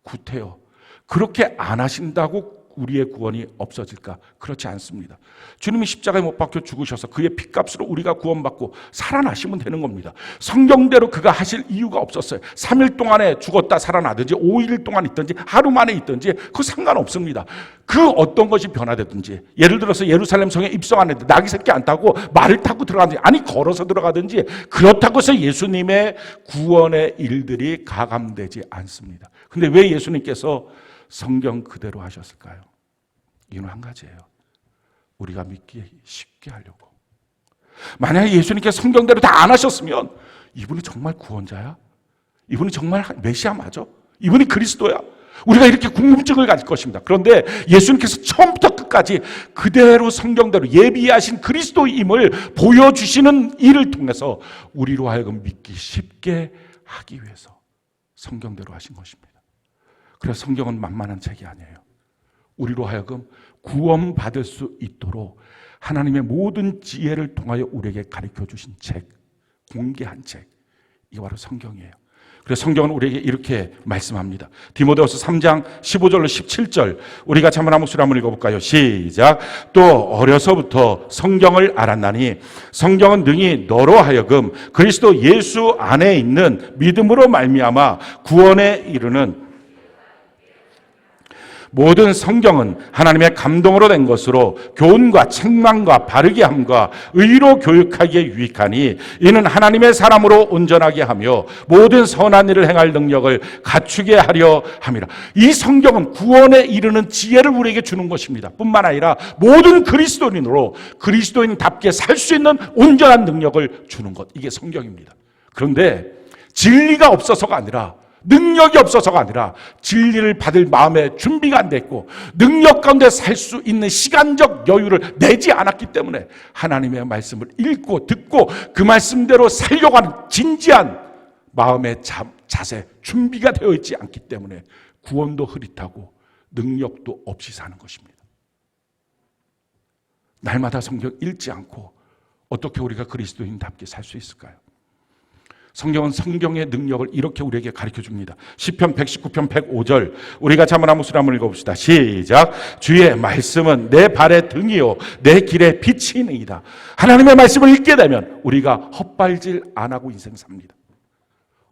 구태여 그렇게 안 하신다고 우리의 구원이 없어질까? 그렇지 않습니다. 주님이 십자가에 못 박혀 죽으셔서 그의 피값으로 우리가 구원받고 살아나시면 되는 겁니다. 성경대로 그가 하실 이유가 없었어요. 3일 동안에 죽었다 살아나든지 5일 동안 있든지 하루 만에 있든지 그거 상관없습니다. 그 어떤 것이 변화되든지, 예를 들어서 예루살렘 성에 입성하는데 나귀 새끼 안 타고 말을 타고 들어가든지, 아니 걸어서 들어가든지, 그렇다고 해서 예수님의 구원의 일들이 가감되지 않습니다. 근데 왜 예수님께서 성경 그대로 하셨을까요? 이유는 한 가지예요. 우리가 믿기 쉽게 하려고. 만약에 예수님께서 성경대로 다 안 하셨으면 이분이 정말 구원자야? 이분이 정말 메시아 맞아? 이분이 그리스도야? 우리가 이렇게 궁금증을 가질 것입니다. 그런데 예수님께서 처음부터 끝까지 그대로 성경대로 예비하신 그리스도임을 보여주시는 일을 통해서 우리로 하여금 믿기 쉽게 하기 위해서 성경대로 하신 것입니다. 그래서 성경은 만만한 책이 아니에요. 우리로 하여금 구원받을 수 있도록 하나님의 모든 지혜를 통하여 우리에게 가르쳐 주신 책, 공개한 책, 이게 바로 성경이에요. 그래서 성경은 우리에게 이렇게 말씀합니다. 디모데후서 3장 15절로 17절, 우리가 한번 한 목소리 한번 읽어볼까요? 시작. 또 어려서부터 성경을 알았나니 성경은 능히 너로 하여금 그리스도 예수 안에 있는 믿음으로 말미암아 구원에 이르는, 모든 성경은 하나님의 감동으로 된 것으로 교훈과 책망과 바르게 함과 의로 교육하기에 유익하니 이는 하나님의 사람으로 온전하게 하며 모든 선한 일을 행할 능력을 갖추게 하려 함이라. 이 성경은 구원에 이르는 지혜를 우리에게 주는 것입니다. 뿐만 아니라 모든 그리스도인으로 그리스도인답게 살 수 있는 온전한 능력을 주는 것, 이게 성경입니다. 그런데 진리가 없어서가 아니라, 능력이 없어서가 아니라 진리를 받을 마음의 준비가 안 됐고 능력 가운데 살 수 있는 시간적 여유를 내지 않았기 때문에 하나님의 말씀을 읽고 듣고 그 말씀대로 살려고 하는 진지한 마음의 자세, 준비가 되어 있지 않기 때문에 구원도 흐릿하고 능력도 없이 사는 것입니다. 날마다 성경 읽지 않고 어떻게 우리가 그리스도인답게 살 수 있을까요? 성경은 성경의 능력을 이렇게 우리에게 가르쳐 줍니다. 시편 119편 105절, 우리가 한번 한 목소리 한번 읽어봅시다. 시작. 주의 말씀은 내 발의 등이요 내 길의 빛이니이다. 하나님의 말씀을 읽게 되면 우리가 헛발질 안 하고 인생 삽니다.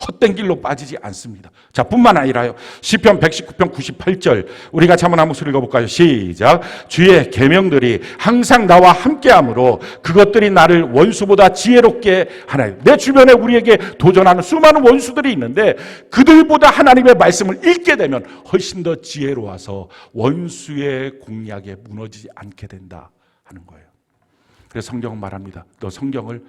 헛된 길로 빠지지 않습니다. 자, 뿐만 아니라요, 시편 119편 98절, 우리가 한번 한 목소리 읽어볼까요? 시작. 주의 계명들이 항상 나와 함께하므로 그것들이 나를 원수보다 지혜롭게 하나요. 내 주변에 우리에게 도전하는 수많은 원수들이 있는데 그들보다 하나님의 말씀을 읽게 되면 훨씬 더 지혜로워서 원수의 공략에 무너지지 않게 된다 하는 거예요. 그래서 성경은 말합니다. 너 성경을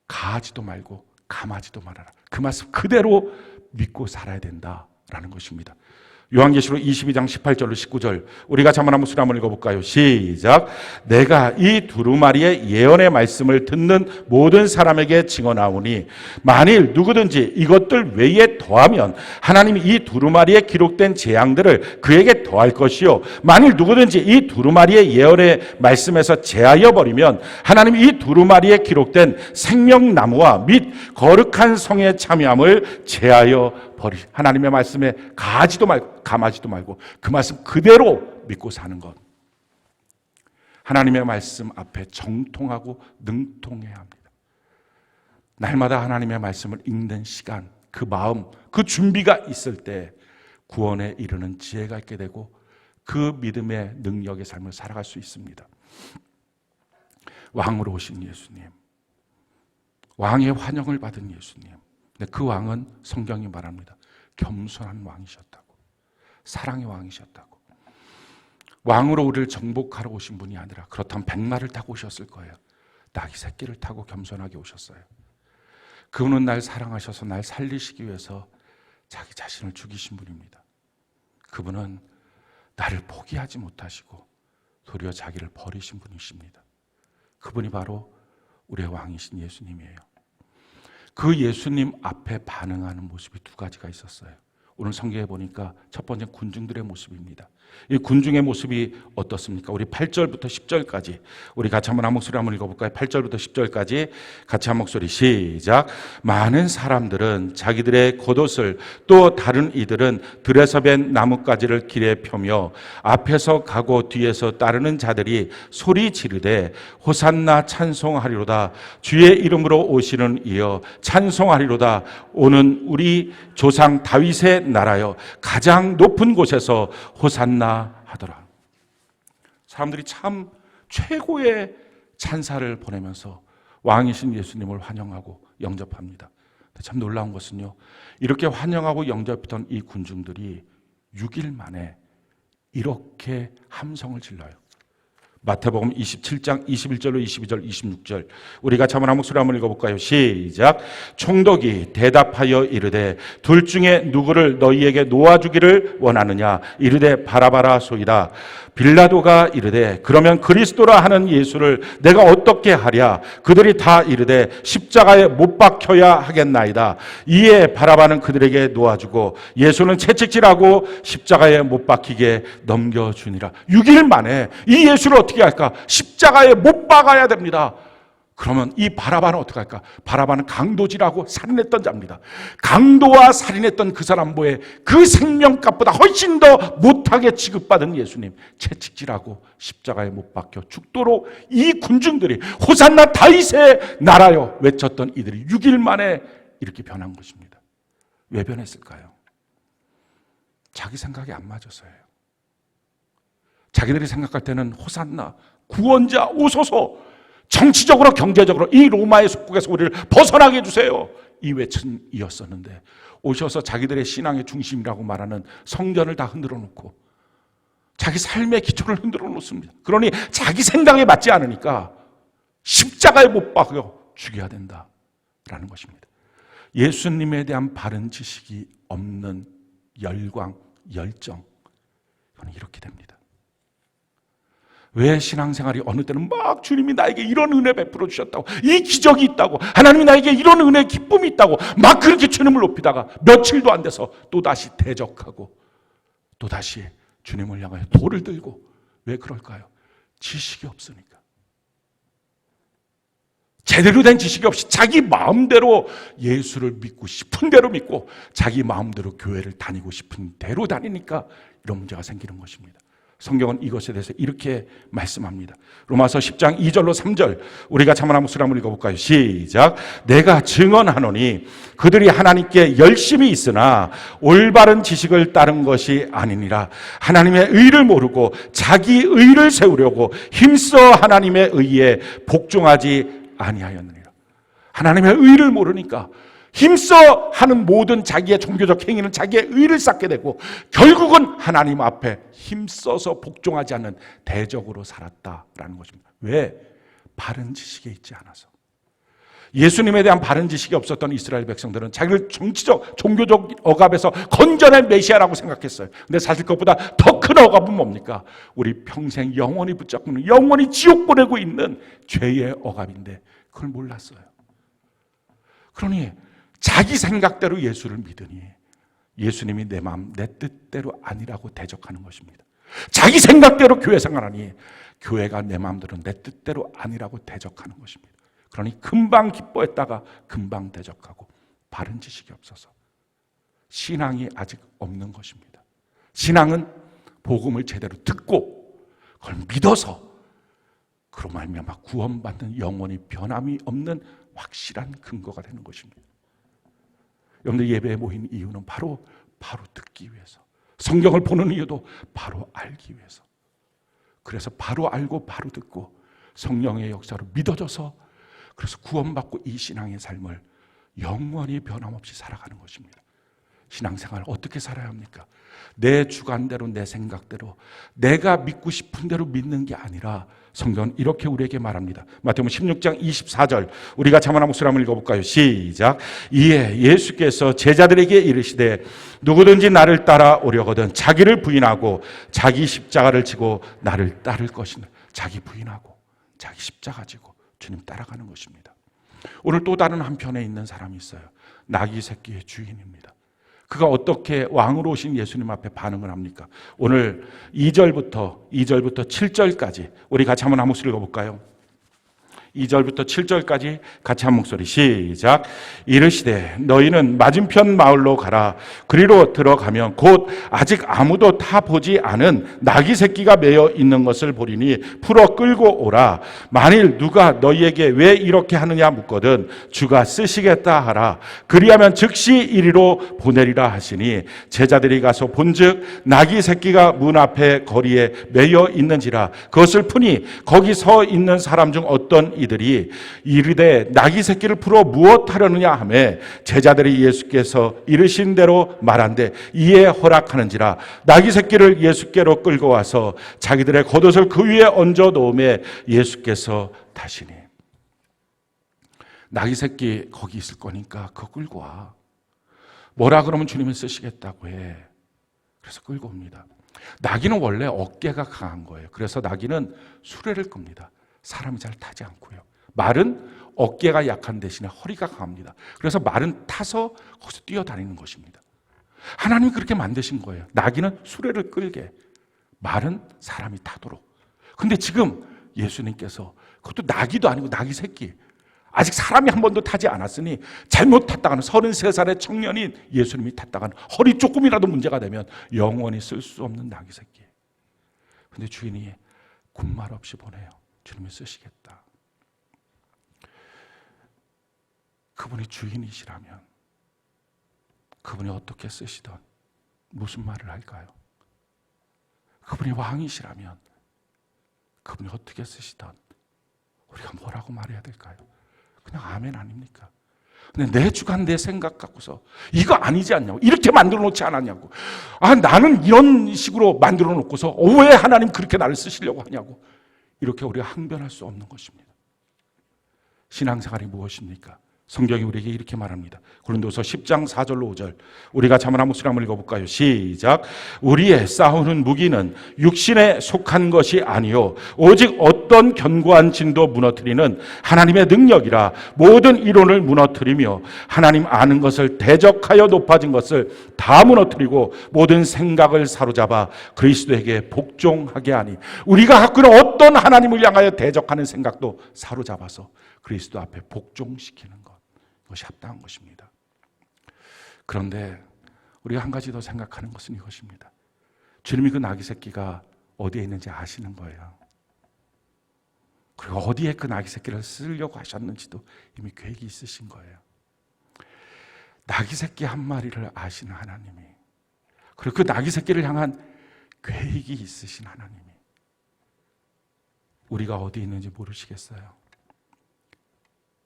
가하지도 말고 감하지도 말아라. 그 말씀 그대로 믿고 살아야 된다라는 것입니다. 요한계시록 22장 18절로 19절, 우리가 한번 한 목소리 한번 읽어볼까요? 시작. 내가 이 두루마리의 예언의 말씀을 듣는 모든 사람에게 증언하오니 만일 누구든지 이것들 외에 더하면 하나님이 이 두루마리에 기록된 재앙들을 그에게 더할 것이요 만일 누구든지 이 두루마리의 예언의 말씀에서 제하여 버리면 하나님이 이 두루마리에 기록된 생명나무와 및 거룩한 성의 참여함을 제하여 하나님의 말씀에 가하지도 말고 감하지도 말고 그 말씀 그대로 믿고 사는 것. 하나님의 말씀 앞에 정통하고 능통해야 합니다. 날마다 하나님의 말씀을 읽는 시간, 그 마음, 그 준비가 있을 때 구원에 이르는 지혜가 있게 되고 그 믿음의 능력의 삶을 살아갈 수 있습니다. 왕으로 오신 예수님, 왕의 환영을 받은 예수님. 근데 그 왕은 성경이 말합니다. 겸손한 왕이셨다고, 사랑의 왕이셨다고. 왕으로 우리를 정복하러 오신 분이 아니라 그렇다면 백마를 타고 오셨을 거예요. 나귀 새끼를 타고 겸손하게 오셨어요. 그분은 날 사랑하셔서 날 살리시기 위해서 자기 자신을 죽이신 분입니다. 그분은 나를 포기하지 못하시고 도리어 자기를 버리신 분이십니다. 그분이 바로 우리의 왕이신 예수님이에요. 그 예수님 앞에 반응하는 모습이 두 가지가 있었어요. 오늘 성경에 보니까 첫 번째 군중들의 모습입니다. 이 군중의 모습이 어떻습니까? 우리 8절부터 10절까지 우리 같이 한번 한 목소리 한번 읽어볼까요? 8절부터 10절까지 같이 한 목소리 시작. 많은 사람들은 자기들의 겉옷을 또 다른 이들은 들에서 벤 나뭇가지를 길에 펴며 앞에서 가고 뒤에서 따르는 자들이 소리 지르되 호산나 찬송하리로다. 주의 이름으로 오시는 이여 찬송하리로다. 오는 우리 조상 다윗의 나라여 가장 높은 곳에서 호산나 하더라. 사람들이 참 최고의 찬사를 보내면서 왕이신 예수님을 환영하고 영접합니다. 참 놀라운 것은요, 이렇게 환영하고 영접했던 이 군중들이 6일 만에 이렇게 함성을 질러요. 마태복음 27장 21절로 22절 26절 우리 같이 한번 한 목소리 한번 읽어볼까요? 시작. 총독이 대답하여 이르되 둘 중에 누구를 너희에게 놓아주기를 원하느냐? 이르되 바라바라 소이다. 빌라도가 이르되 그러면 그리스도라 하는 예수를 내가 어떻게 하랴? 그들이 다 이르되 십자가에 못 박혀야 하겠나이다. 이에 바라바는 그들에게 놓아주고 예수는 채찍질하고 십자가에 못 박히게 넘겨주니라. 6일 만에 이 예수를 어떻게 할까? 십자가에 못 박아야 됩니다. 그러면 이 바라바는 어떻게 할까? 바라바는 강도질하고 살인했던 자입니다. 강도와 살인했던 그 사람 뭐에 그 생명값보다 훨씬 더 못하게 취급받은 예수님 채찍질하고 십자가에 못 박혀 죽도록 이 군중들이 호산나 다윗의 나라여 외쳤던 이들이 6일 만에 이렇게 변한 것입니다. 왜 변했을까요? 자기 생각이 안 맞아서예요. 자기들이 생각할 때는 호산나 구원자 오소서, 정치적으로 경제적으로 이 로마의 속국에서 우리를 벗어나게 해주세요, 이 외침이었었는데 오셔서 자기들의 신앙의 중심이라고 말하는 성전을 다 흔들어 놓고 자기 삶의 기초를 흔들어 놓습니다. 그러니 자기 생각에 맞지 않으니까 십자가에 못 박여 죽여야 된다라는 것입니다. 예수님에 대한 바른 지식이 없는 열광, 열정, 이건 이렇게 됩니다. 왜 신앙생활이 어느 때는 막 주님이 나에게 이런 은혜 베풀어 주셨다고, 이 기적이 있다고, 하나님이 나에게 이런 은혜의 기쁨이 있다고 막 그렇게 주님을 높이다가 며칠도 안 돼서 또다시 대적하고 또다시 주님을 향하여 돌을 들고. 왜 그럴까요? 지식이 없으니까. 제대로 된 지식이 없이 자기 마음대로 예수를 믿고 싶은 대로 믿고 자기 마음대로 교회를 다니고 싶은 대로 다니니까 이런 문제가 생기는 것입니다. 성경은 이것에 대해서 이렇게 말씀합니다. 로마서 10장 2절로 3절 우리 같이 한번 목소리 한번 읽어볼까요? 시작. 내가 증언하노니 그들이 하나님께 열심히 있으나 올바른 지식을 따른 것이 아니니라. 하나님의 의를 모르고 자기 의를 세우려고 힘써 하나님의 의에 복종하지 아니하였느니라. 하나님의 의를 모르니까 힘써 하는 모든 자기의 종교적 행위는 자기의 의를 쌓게 되고 결국은 하나님 앞에 힘써서 복종하지 않는 대적으로 살았다라는 것입니다. 왜? 바른 지식에 있지 않아서. 예수님에 대한 바른 지식이 없었던 이스라엘 백성들은 자기를 정치적, 종교적 억압에서 건져낼 메시아라고 생각했어요. 근데 사실 그것보다 더 큰 억압은 뭡니까? 우리 평생 영원히 붙잡고 있는, 영원히 지옥 보내고 있는 죄의 억압인데 그걸 몰랐어요. 그러니 자기 생각대로 예수를 믿으니 예수님이 내 마음 내 뜻대로 아니라고 대적하는 것입니다. 자기 생각대로 교회 생활하니 교회가 내 마음대로 내 뜻대로 아니라고 대적하는 것입니다. 그러니 금방 기뻐했다가 금방 대적하고 바른 지식이 없어서 신앙이 아직 없는 것입니다. 신앙은 복음을 제대로 듣고 그걸 믿어서 그로 말미암아 구원받는 영원히 변함이 없는 확실한 근거가 되는 것입니다. 여러분들 예배에 모인 이유는 바로 듣기 위해서, 성경을 보는 이유도 바로 알기 위해서, 그래서 바로 알고 바로 듣고 성령의 역사로 믿어져서 그래서 구원받고 이 신앙의 삶을 영원히 변함없이 살아가는 것입니다. 신앙생활 어떻게 살아야 합니까? 내 주관대로, 내 생각대로, 내가 믿고 싶은 대로 믿는 게 아니라 성경은 이렇게 우리에게 말합니다. 마태복음 16장 24절, 우리가 같이 한번 목소리 한번 읽어볼까요? 시작. 이에 예수께서 제자들에게 이르시되 누구든지 나를 따라오려거든 자기를 부인하고 자기 십자가를 지고 나를 따를 것이니, 자기 부인하고 자기 십자가 지고 주님 따라가는 것입니다. 오늘 또 다른 한편에 있는 사람이 있어요. 나귀 새끼의 주인입니다. 그가 어떻게 왕으로 오신 예수님 앞에 반응을 합니까? 오늘 2절부터 7절까지 우리 같이 한번 한 목소리 읽어볼까요? 2절부터 7절까지 같이 한 목소리 시작. 이르시되 너희는 맞은편 마을로 가라. 그리로 들어가면 곧 아직 아무도 타보지 않은 나귀 새끼가 매여 있는 것을 보리니 풀어 끌고 오라. 만일 누가 너희에게 왜 이렇게 하느냐 묻거든 주가 쓰시겠다 하라. 그리하면 즉시 이리로 보내리라 하시니 제자들이 가서 본즉 나귀 새끼가 문 앞에 거리에 매여 있는지라. 그것을 푸니 거기 서 있는 사람 중 어떤 이들이 이르되 나귀 새끼를 풀어 무엇하려느냐 하매 제자들이 예수께서 이르신 대로 말한대 이에 허락하는지라. 나귀 새끼를 예수께로 끌고 와서 자기들의 겉옷을 그 위에 얹어 놓음에 예수께서 다시니, 나귀 새끼 거기 있을 거니까 그거 끌고 와. 뭐라 그러면 주님은 쓰시겠다고 해. 그래서 끌고 옵니다. 나귀는 원래 어깨가 강한 거예요. 그래서 나귀는 수레를 끕니다. 사람이 잘 타지 않고요. 말은 어깨가 약한 대신에 허리가 강합니다. 그래서 말은 타서 거기서 뛰어다니는 것입니다. 하나님이 그렇게 만드신 거예요. 나귀는 수레를 끌게, 말은 사람이 타도록. 근데 지금 예수님께서 그것도 나귀도 아니고 나귀 새끼, 아직 사람이 한 번도 타지 않았으니 잘못 탔다가는 33살의 청년인 예수님이 탔다가는 허리 조금이라도 문제가 되면 영원히 쓸 수 없는 나귀 새끼. 근데 주인이 군말 없이 보내요. 주님이 쓰시겠다. 그분이 주인이시라면 그분이 어떻게 쓰시던 무슨 말을 할까요? 그분이 왕이시라면 그분이 어떻게 쓰시던 우리가 뭐라고 말해야 될까요? 그냥 아멘 아닙니까? 근데 내 주관, 내 생각 갖고서 이거 아니지 않냐고, 이렇게 만들어 놓지 않았냐고, 나는 이런 식으로 만들어 놓고서 왜 하나님 그렇게 나를 쓰시려고 하냐고, 이렇게 우리가 항변할 수 없는 것입니다. 신앙생활이 무엇입니까? 성경이 우리에게 이렇게 말합니다. 고린도서 10장 4절로 5절 우리가 한번 한 목소리 한번 읽어볼까요? 시작. 우리의 싸우는 무기는 육신에 속한 것이 아니요 오직 어떤 견고한 진도 무너뜨리는 하나님의 능력이라. 모든 이론을 무너뜨리며 하나님 아는 것을 대적하여 높아진 것을 다 무너뜨리고 모든 생각을 사로잡아 그리스도에게 복종하게 하니. 우리가 갖고 있는 어떤 하나님을 향하여 대적하는 생각도 사로잡아서 그리스도 앞에 복종시키는 것, 이것이 합당한 것입니다. 그런데 우리가 한 가지 더 생각하는 것은 이것입니다. 주님이 그 나귀 새끼가 어디에 있는지 아시는 거예요. 그리고 어디에 그 나귀 새끼를 쓰려고 하셨는지도 이미 계획이 있으신 거예요. 나귀 새끼 한 마리를 아시는 하나님이, 그리고 그 나귀 새끼를 향한 계획이 있으신 하나님이 우리가 어디 있는지 모르시겠어요?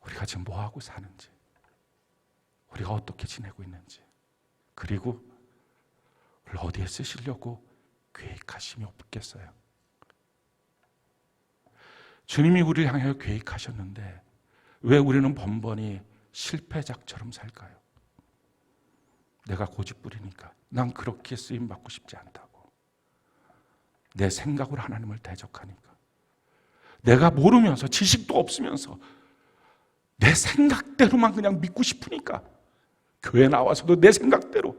우리가 지금 뭐하고 사는지, 우리가 어떻게 지내고 있는지, 그리고 우리를 어디에 쓰시려고 계획하심이 없겠어요? 주님이 우리를 향하여 계획하셨는데 왜 우리는 번번이 실패작처럼 살까요? 내가 고집부리니까, 난 그렇게 쓰임받고 싶지 않다고, 내 생각으로 하나님을 대적하니까, 내가 모르면서 지식도 없으면서 내 생각대로만 그냥 믿고 싶으니까, 교회 나와서도 내 생각대로,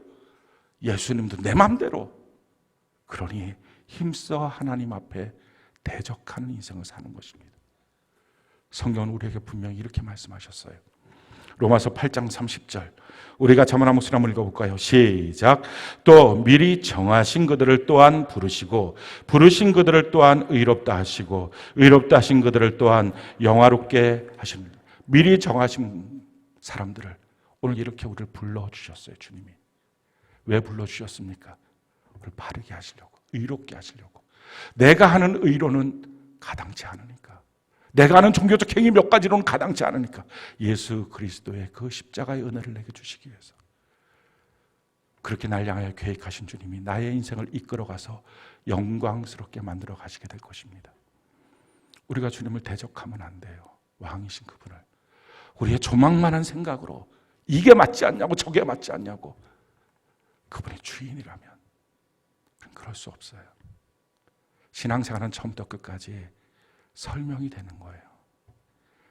예수님도 내 마음대로, 그러니 힘써 하나님 앞에 대적하는 인생을 사는 것입니다. 성경은 우리에게 분명히 이렇게 말씀하셨어요. 로마서 8장 30절. 우리가 자문한 목소리 한번 읽어볼까요? 시작. 또 미리 정하신 그들을 또한 부르시고 부르신 그들을 또한 의롭다 하시고 의롭다 하신 그들을 또한 영화롭게 하십니다. 미리 정하신 사람들을 오늘 이렇게 우리를 불러주셨어요. 주님이. 왜 불러주셨습니까? 우리를 바르게 하시려고, 의롭게 하시려고. 내가 하는 의로는 가당치 않으니까, 내가 하는 종교적 행위 몇 가지로는 가당치 않으니까 예수 그리스도의 그 십자가의 은혜를 내게 주시기 위해서 그렇게 날 향하여 계획하신 주님이 나의 인생을 이끌어가서 영광스럽게 만들어 가시게 될 것입니다. 우리가 주님을 대적하면 안 돼요. 왕이신 그분을. 우리의 조망만한 생각으로 이게 맞지 않냐고 저게 맞지 않냐고, 그분의 주인이라면 그럴 수 없어요. 신앙생활은 처음부터 끝까지 설명이 되는 거예요.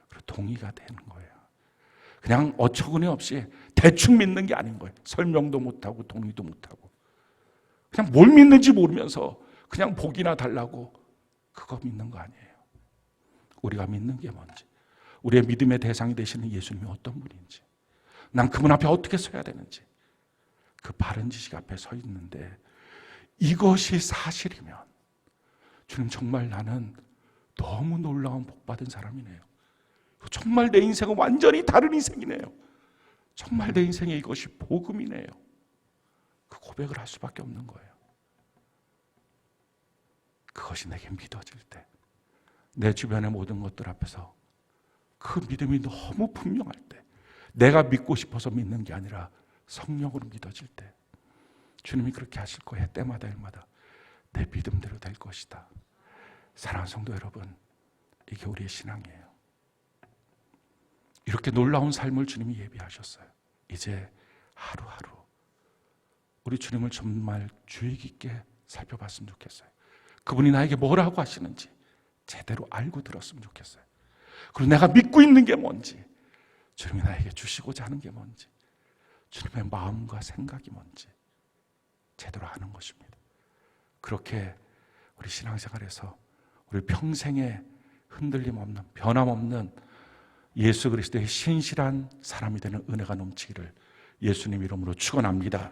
그리고 동의가 되는 거예요. 그냥 어처구니 없이 대충 믿는 게 아닌 거예요. 설명도 못하고 동의도 못하고 그냥 뭘 믿는지 모르면서 그냥 복이나 달라고 그거 믿는 거 아니에요. 우리가 믿는 게 뭔지, 우리의 믿음의 대상이 되시는 예수님이 어떤 분인지, 난 그분 앞에 어떻게 서야 되는지, 그 바른 지식 앞에 서 있는데 이것이 사실이면 주님, 정말 나는 너무 놀라운 복받은 사람이네요. 정말 내 인생은 완전히 다른 인생이네요. 정말 내 인생에 이것이 복음이네요. 그 고백을 할 수밖에 없는 거예요. 그것이 내게 믿어질 때, 내 주변의 모든 것들 앞에서 그 믿음이 너무 분명할 때, 내가 믿고 싶어서 믿는 게 아니라 성령으로 믿어질 때 주님이 그렇게 하실 거예요. 때마다 일마다 내 믿음대로 될 것이다. 사랑하는 성도 여러분, 이게 우리의 신앙이에요. 이렇게 놀라운 삶을 주님이 예비하셨어요. 이제 하루하루 우리 주님을 정말 주의 깊게 살펴봤으면 좋겠어요. 그분이 나에게 뭐라고 하시는지 제대로 알고 들었으면 좋겠어요. 그리고 내가 믿고 있는 게 뭔지, 주님이 나에게 주시고자 하는 게 뭔지, 주님의 마음과 생각이 뭔지 제대로 아는 것입니다. 그렇게 우리 신앙생활에서 우리 평생에 흔들림 없는, 변함없는 예수 그리스도의 신실한 사람이 되는 은혜가 넘치기를 예수님 이름으로 축원합니다.